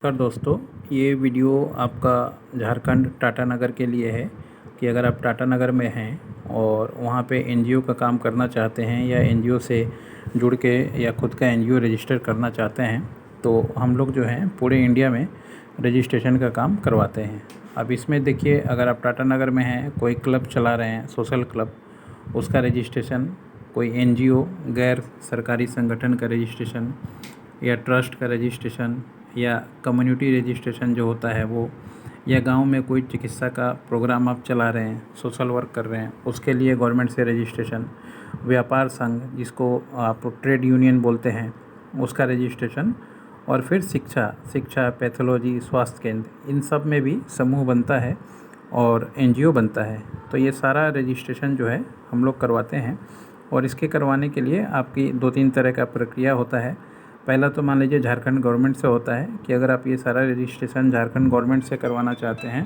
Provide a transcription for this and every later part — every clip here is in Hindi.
नमस्कार दोस्तों, ये वीडियो आपका झारखंड टाटा नगर के लिए है कि अगर आप टाटा नगर में हैं और वहाँ पे एनजीओ का काम करना चाहते हैं या एनजीओ से जुड़ के या खुद का एनजीओ रजिस्टर करना चाहते हैं तो हम लोग जो हैं पूरे इंडिया में रजिस्ट्रेशन का काम करवाते हैं। अब इसमें देखिए, अगर आप टाटा नगर में हैं, कोई क्लब चला रहे हैं, सोशल क्लब, उसका रजिस्ट्रेशन, कोई एनजीओ गैर सरकारी संगठन का रजिस्ट्रेशन या ट्रस्ट का रजिस्ट्रेशन या कम्युनिटी रजिस्ट्रेशन जो होता है वो, या गांव में कोई चिकित्सा का प्रोग्राम आप चला रहे हैं, सोशल वर्क कर रहे हैं, उसके लिए गवर्नमेंट से रजिस्ट्रेशन, व्यापार संघ जिसको आप ट्रेड यूनियन बोलते हैं उसका रजिस्ट्रेशन, और फिर शिक्षा, पैथोलॉजी, स्वास्थ्य केंद्र, इन सब में भी समूह बनता है और एनजीओ बनता है। तो ये सारा रजिस्ट्रेशन जो है हम लोग करवाते हैं। और इसके करवाने के लिए आपकी 2-3 तरह का प्रक्रिया होता है। पहला तो मान लीजिए झारखंड गवर्नमेंट से होता है कि अगर आप ये सारा रजिस्ट्रेशन झारखंड गवर्नमेंट से करवाना चाहते हैं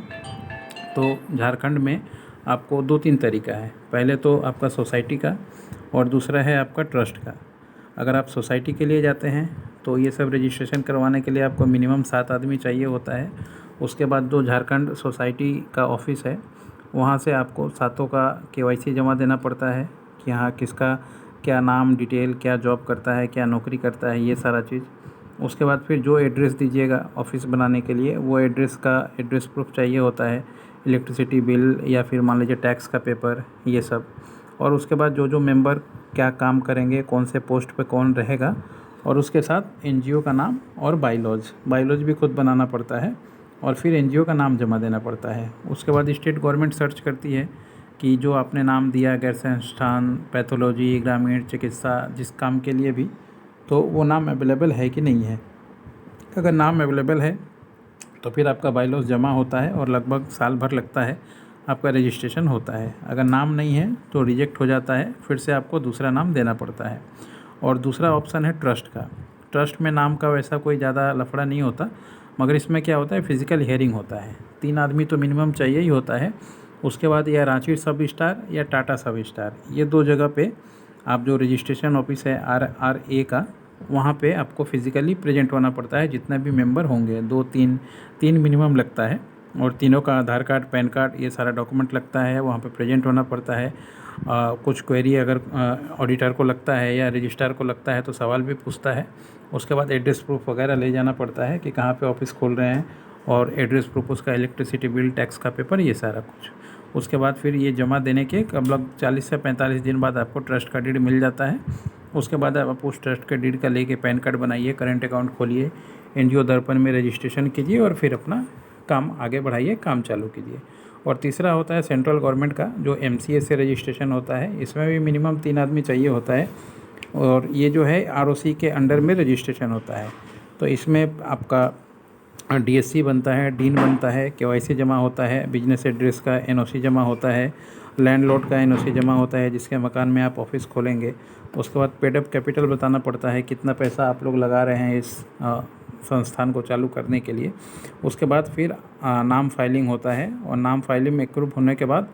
तो झारखंड में आपको 2-3 तरीका है। पहले तो आपका सोसाइटी का और दूसरा है आपका ट्रस्ट का। अगर आप सोसाइटी के लिए जाते हैं तो ये सब रजिस्ट्रेशन करवाने के लिए आपको मिनिमम 7 आदमी चाहिए होता है। उसके बाद जो झारखंड सोसाइटी का ऑफिस है वहाँ से आपको सातों का केवाईसी जमा देना पड़ता है कि हाँ किसका क्या नाम, डिटेल, क्या जॉब करता है, क्या नौकरी करता है, ये सारा चीज़। उसके बाद फिर जो एड्रेस दीजिएगा ऑफिस बनाने के लिए, वो एड्रेस प्रूफ चाहिए होता है, इलेक्ट्रिसिटी बिल या फिर मान लीजिए टैक्स का पेपर, ये सब। और उसके बाद जो मेंबर क्या काम करेंगे, कौन से पोस्ट पे कौन रहेगा, और उसके साथ एनजीओ का नाम और बायलॉज भी खुद बनाना पड़ता है और फिर एनजीओ का नाम जमा देना पड़ता है। उसके बाद स्टेट गवर्नमेंट सर्च करती है कि जो आपने नाम दिया, गैर संस्थान, पैथोलॉजी, ग्रामीण चिकित्सा, जिस काम के लिए भी, तो वो नाम अवेलेबल है कि नहीं है। अगर नाम अवेलेबल है तो फिर आपका बायलॉज जमा होता है और लगभग साल भर लगता है, आपका रजिस्ट्रेशन होता है। अगर नाम नहीं है तो रिजेक्ट हो जाता है, फिर से आपको दूसरा नाम देना पड़ता है। और दूसरा ऑप्शन है ट्रस्ट का। ट्रस्ट में नाम का वैसा कोई ज़्यादा लफड़ा नहीं होता, मगर इसमें क्या होता है, फिज़िकल हियरिंग होता है। 3 आदमी तो मिनिमम चाहिए ही होता है। उसके बाद या रांची सब स्टार या टाटा सब स्टार, ये 2 जगह पे आप जो रजिस्ट्रेशन ऑफिस है RRA का, वहाँ पे आपको फिज़िकली प्रेजेंट होना पड़ता है। जितने भी मेंबर होंगे, 2-3 मिनिमम लगता है, और तीनों का आधार कार्ड, पैन कार्ड, ये सारा डॉक्यूमेंट लगता है, वहाँ पे प्रेजेंट होना पड़ता है। कुछ क्वेरी अगर ऑडिटर को लगता है या रजिस्ट्रार को लगता है तो सवाल भी पूछता है। उसके बाद एड्रेस प्रूफ वगैरह ले जाना पड़ता है कि कहाँ पे ऑफिस खोल रहे हैं, और एड्रेस प्रूफ, उसका इलेक्ट्रिसिटी बिल, टैक्स का पेपर, ये सारा कुछ। उसके बाद फिर ये जमा देने के लगभग 40 से 45 दिन बाद आपको ट्रस्ट का डीड मिल जाता है। उसके बाद आप उस ट्रस्ट के डीड का लेके पैन कार्ड बनाइए, करेंट अकाउंट खोलिए, एनजीओ दर्पण में रजिस्ट्रेशन कीजिए और फिर अपना काम आगे बढ़ाइए, काम चालू कीजिए। और तीसरा होता है सेंट्रल गवर्नमेंट का, जो MCA से रजिस्ट्रेशन होता है। इसमें भी मिनिमम 3 आदमी चाहिए होता है, और ये जो है ROC के अंडर में रजिस्ट्रेशन होता है। तो इसमें आपका DSC बनता है, डीन बनता है, KYC जमा होता है, बिजनेस एड्रेस का NOC जमा होता है, लैंडलॉर्ड का NOC जमा होता है जिसके मकान में आप ऑफिस खोलेंगे। उसके बाद पेड अप कैपिटल बताना पड़ता है, कितना पैसा आप लोग लगा रहे हैं इस संस्थान को चालू करने के लिए। उसके बाद फिर नाम फाइलिंग होता है, और नाम फाइलिंग में अप्रूव होने के बाद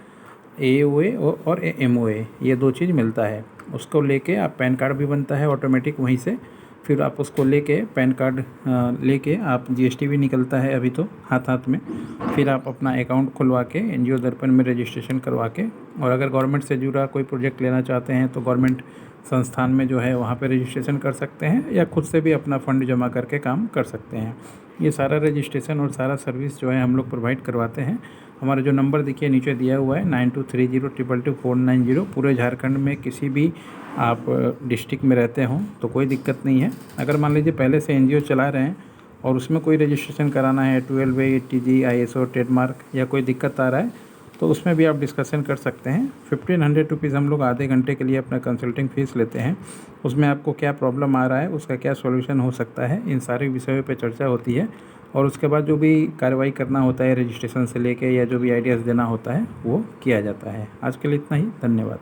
AOA और MOA, ये 2 चीज़ मिलता है। उसको लेके आप पैन कार्ड भी बनता है ऑटोमेटिक वहीं से। फिर आप उसको लेके पैन कार्ड लेके आप GST भी निकलता है अभी तो हाथ में। फिर आप अपना अकाउंट खुलवा के एनजीओ दर्पण में रजिस्ट्रेशन करवा के, और अगर गवर्नमेंट से जुड़ा कोई प्रोजेक्ट लेना चाहते हैं तो गवर्नमेंट संस्थान में जो है वहाँ पे रजिस्ट्रेशन कर सकते हैं, या खुद से भी अपना फ़ंड जमा करके काम कर सकते हैं। ये सारा रजिस्ट्रेशन और सारा सर्विस जो है हम लोग प्रोवाइड करवाते हैं। हमारा जो नंबर देखिए नीचे दिया हुआ है 9230222490। पूरे झारखंड में किसी भी आप डिस्ट्रिक्ट में रहते हों तो कोई दिक्कत नहीं है। अगर मान लीजिए पहले से एनजीओ चला रहे हैं और उसमें कोई रजिस्ट्रेशन कराना है, 12A, ATG, ISO, ट्रेडमार्क, या कोई दिक्कत आ रहा है तो उसमें भी आप डिस्कशन कर सकते हैं। 1500 रुपीज़ हम लोग आधे घंटे के लिए अपना कंसल्टिंग फ़ीस लेते हैं। उसमें आपको क्या प्रॉब्लम आ रहा है, उसका क्या सॉल्यूशन हो सकता है, इन सारे विषयों पे चर्चा होती है। और उसके बाद जो भी कार्रवाई करना होता है रजिस्ट्रेशन से लेके, या जो भी आइडियाज़ देना होता है वो किया जाता है। आज के लिए इतना ही, धन्यवाद।